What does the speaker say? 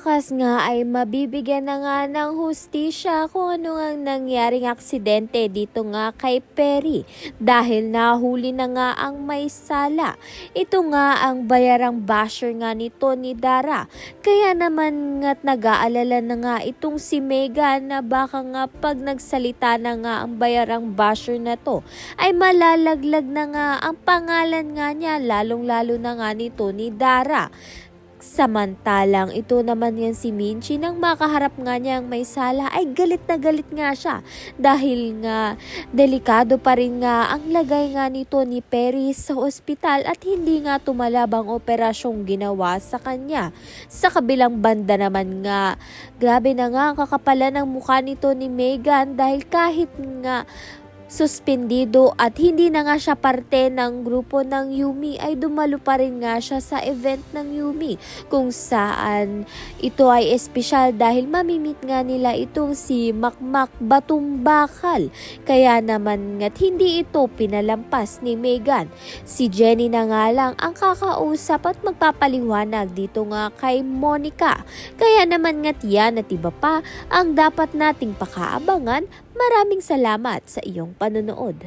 wakas nga ay mabibigyan na nga ng hustisya kung ano nga nangyaring aksidente dito nga kay Perry dahil nahuli na nga ang may sala. Ito nga ang bayarang basher nga nito ni Dara. Kaya naman nga't nag-aalala na nga itong si Megan na baka nga pag nagsalita na nga ang bayarang basher na to ay malalaglag na nga ang pangalan nga niya, lalong-lalo na nga nito ni Dara. Samantalang ito naman yan si Minchi nang makaharap nga niya ang may sala ay galit na galit nga siya dahil nga delikado pa rin nga ang lagay nga nito ni Perry sa ospital at hindi nga tumalab ang operasyong ginawa sa kanya. Sa kabilang banda naman nga, grabe na nga ang kakapalan ng mukha nito ni Megan dahil kahit nga suspendido at hindi na nga siya parte ng grupo ng Yumi ay dumalo pa rin nga siya sa event ng Yumi kung saan ito ay espesyal dahil mamimit nga nila itong si Makmak Batumbakal. Kaya naman nga't hindi ito pinalampas ni Megan. Si Jenny na nga lang ang kakausap at magpapaliwanag dito nga kay Monica. Kaya naman nga't yan at iba pa ang dapat nating pakaabangan. Maraming salamat sa iyong panonood.